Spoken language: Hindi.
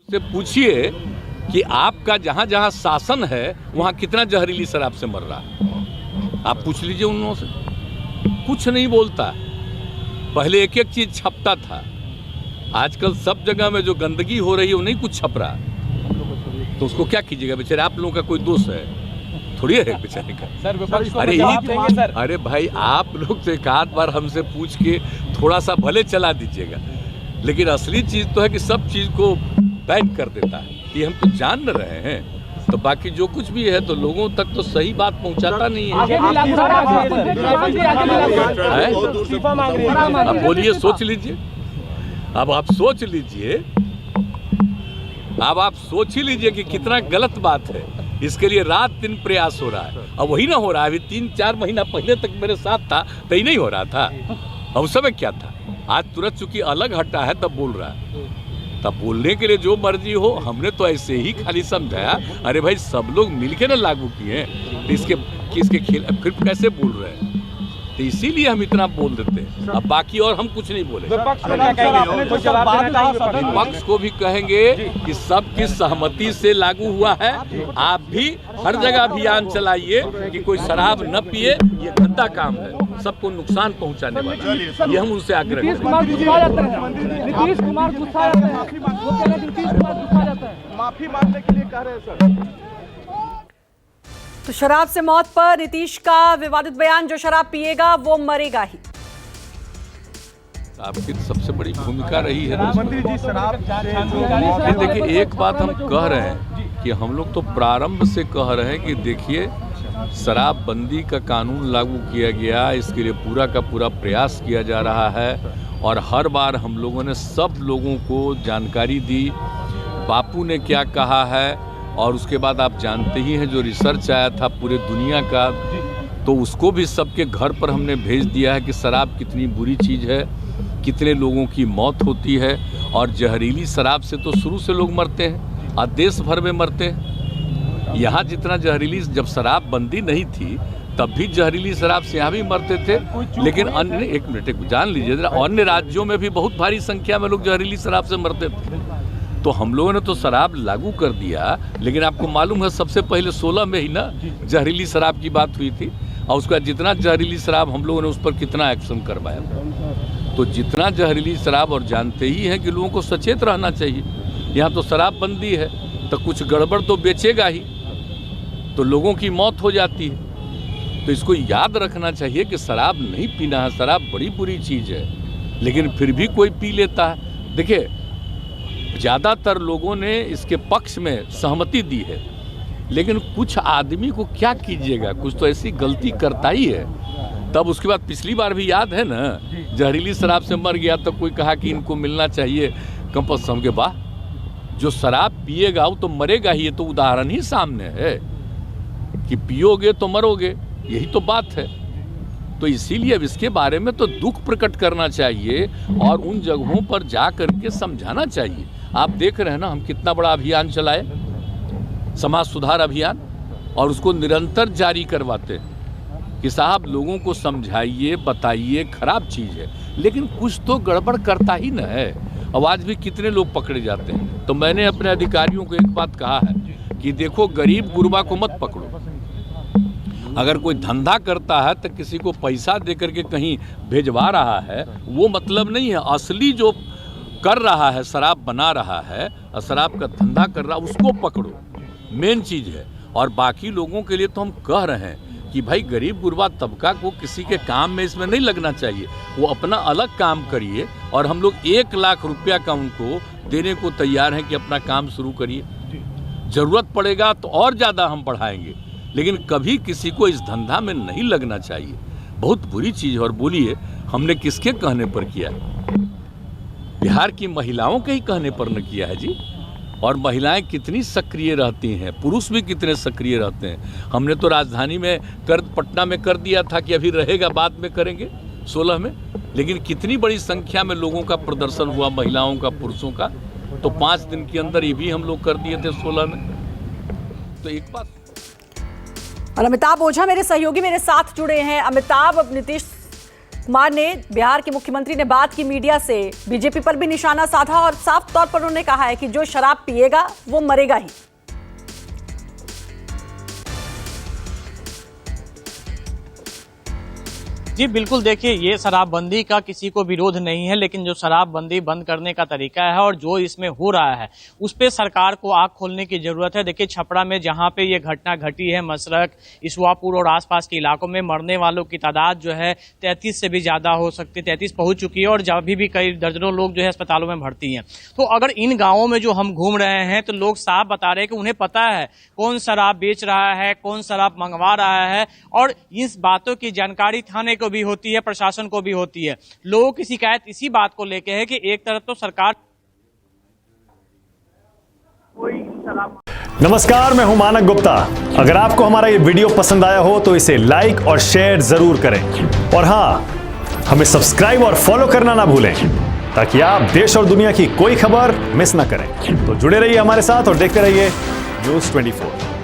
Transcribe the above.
से पूछिए कि आपका जहाँ जहाँ शासन है वहाँ कितना जहरीली शराब से मर रहा है। आप पूछ लीजिए उन लोगों से, कुछ नहीं बोलता। पहले एक एक चीज छपता था, आजकल सब जगह में जो गंदगी हो रही है वो नहीं कुछ छप रहा, तो उसको क्या कीजिएगा? बेचारे आप लोगों का कोई दोष है थोड़ी है बेचारे का। सर अरे भाई आप लोग तो एक आध बार हमसे पूछ के थोड़ा सा भले चला दीजिएगा, लेकिन असली चीज तो है कि सब चीज को बैन कर देता है। ये हम तो जान रहे हैं, तो बाकी जो कुछ भी है तो लोगों तक तो सही बात पहुंचाता नहीं है। अब बोलिए, सोच लीजिए। अब आप सोच लीजिए, अब आप सोच ही लीजिए कि कितना गलत बात है। इसके लिए रात दिन प्रयास हो रहा है, अब वही ना हो रहा है। अभी 3-4 महीना पहले तक मेरे साथ था तो ही नहीं हो रहा था। अब उस समय क्या था? आज तुरंत चूंकि अलग हटा है तब बोल रहा है। तब बोलने के लिए जो मर्जी हो, हमने तो ऐसे ही खाली समझाया। अरे भाई सब लोग मिलके ना लागू किए, तो इसके खिलाफ फिर कैसे बोल रहे हैं? तो इसीलिए हम इतना बोल देते हैं। अब बाकी और हम कुछ नहीं बोले। विपक्ष को भी कहेंगे कि सबकी सहमति से लागू हुआ है। आप भी हर जगह अभियान चलाइए कि कोई शराब न पिए, ये गंदा काम है, सबको नुकसान पहुंचाने वाला। ये हम उनसे आग्रह नीतीश कुमार गुस्सा जाता है, माफी मांगने के लिए कह रहे हैं सर। तो शराब से मौत पर नीतीश का विवादित बयान, जो शराब पिएगा वो मरेगा ही। आपकी सबसे बड़ी भूमिका रही है। मंत्री जी शराब देखिए, एक बात हम कह रहे हैं कि हम लोग तो प्रारंभ से कह रहे हैं कि देखिए, शराबबंदी का कानून लागू किया गया, इसके लिए पूरा का पूरा प्रयास किया जा रहा है। और हर बार हम लोगों ने सब लोगों को जानकारी दी, बापू ने क्या कहा है। और उसके बाद आप जानते ही हैं जो रिसर्च आया था पूरे दुनिया का, तो उसको भी सबके घर पर हमने भेज दिया है कि शराब कितनी बुरी चीज़ है, कितने लोगों की मौत होती है। और जहरीली शराब से तो शुरू से लोग मरते हैं और देश भर में मरते हैं। यहाँ जितना जहरीली, जब शराब बंदी नहीं थी तब भी जहरीली शराब से यहाँ भी मरते थे। लेकिन अन्य, एक मिनट जान लीजिए, अन्य राज्यों में भी बहुत भारी संख्या में लोग जहरीली शराब से मरते थे। तो हम लोगों ने तो शराब लागू कर दिया, लेकिन आपको मालूम है सबसे पहले 16 में ही ना जहरीली शराब की बात हुई थी। और उसका जितना जहरीली शराब हम लोगों ने उस पर कितना एक्शन करवाया। तो जितना जहरीली शराब, और जानते ही हैं कि लोगों को सचेत रहना चाहिए। यहाँ तो शराब बंदी है तो कुछ गड़बड़ तो बेचेगा ही, तो लोगों की मौत हो जाती है। तो इसको याद रखना चाहिए कि शराब नहीं पीना है, शराब बड़ी बुरी चीज़ है, लेकिन फिर भी कोई पी लेता है। देखिए, ज़्यादातर लोगों ने इसके पक्ष में सहमति दी है, लेकिन कुछ आदमी को क्या कीजिएगा, कुछ तो ऐसी गलती करता ही है। तब उसके बाद पिछली बार भी याद है ना, जहरीली शराब से मर गया तो कोई कहा कि इनको मिलना चाहिए कंपल्सन के। बाद जो शराब पिएगा वो तो मरेगा ही। ये तो उदाहरण ही सामने है कि पियोगे तो मरोगे, यही तो बात है। तो इसीलिए अब इसके बारे में तो दुख प्रकट करना चाहिए और उन जगहों पर जा करके समझाना चाहिए। आप देख रहे हैं ना, हम कितना बड़ा अभियान चलाए, समाज सुधार अभियान, और उसको निरंतर जारी करवाते हैं कि साहब लोगों को समझाइए, बताइए, खराब चीज़ है, लेकिन कुछ तो गड़बड़ करता ही न है। अब आज भी कितने लोग पकड़े जाते हैं। तो मैंने अपने अधिकारियों को एक बात कहा है कि देखो, गरीब गुरबा को मत पकड़ो। अगर कोई धंधा करता है तो किसी को पैसा दे करके कहीं भेजवा रहा है, वो मतलब नहीं है। असली जो कर रहा है, शराब बना रहा है और शराब का धंधा कर रहा है, उसको पकड़ो, मेन चीज़ है। और बाकी लोगों के लिए तो हम कह रहे हैं कि भाई गरीब गुरबा तबका को किसी के काम में इसमें नहीं लगना चाहिए, वो अपना अलग काम करिए। और हम लोग 1 लाख रुपया का उनको देने को तैयार हैं कि अपना काम शुरू करिए। ज़रूरत पड़ेगा तो और ज़्यादा हम बढ़ाएंगे, लेकिन कभी किसी को इस धंधा में नहीं लगना चाहिए। बहुत बुरी चीज़ है। और बोलिए, हमने किसके कहने पर किया? बिहार की महिलाओं के ही कहने पर न किया है जी। और महिलाएं कितनी सक्रिय रहती हैं, पुरुष भी कितने सक्रिय रहते हैं। हमने तो राजधानी में पटना में कर दिया था कि अभी रहेगा, बाद में करेंगे 16 में, लेकिन कितनी बड़ी संख्या में लोगों का प्रदर्शन हुआ, महिलाओं का, पुरुषों का। तो 5 दिन के अंदर ये भी हम लोग कर दिए थे 16 में। तो एक बात। और अमिताभ ओझा मेरे सहयोगी मेरे साथ जुड़े हैं। अमिताभ, अब नीतीश कुमार ने, बिहार के मुख्यमंत्री ने बात की मीडिया से, बीजेपी पर भी निशाना साधा और साफ तौर पर उन्होंने कहा है कि जो शराब पिएगा वो मरेगा ही। जी बिल्कुल, देखिए ये शराबबंदी का किसी को विरोध नहीं है, लेकिन जो शराबबंदी बंद करने का तरीका है और जो इसमें हो रहा है उस पे सरकार को आंख खोलने की जरूरत है। देखिए छपरा में जहां पे ये घटना घटी है, मसरक, इसवापुर और आसपास के इलाकों में मरने वालों की तादाद जो है 33 से भी ज्यादा हो सकती है, 33 पहुंच चुकी है और अभी भी कई दर्जनों लोग जो है अस्पतालों में भर्ती हैं। तो अगर इन गाँवों में जो हम घूम रहे हैं तो लोग साफ बता रहे हैं कि उन्हें पता है कौन शराब बेच रहा है, कौन शराब मंगवा रहा है, और इस बातों की जानकारी थाने को भी होती है, प्रशासन को भी होती है। लोगों की शिकायत इसी बात को लेके है कि एक तरफ तो सरकार। नमस्कार, मैं हूं मानक गुप्ता। अगर आपको हमारा ये वीडियो पसंद आया हो तो इसे लाइक और शेयर जरूर करें, और हां, हमें सब्सक्राइब और फॉलो करना ना भूलें ताकि आप देश और दुनिया की कोई खबर मिस ना करें। तो जुड़े रहिए हमारे साथ और देखते रहिए न्यूज़ 24।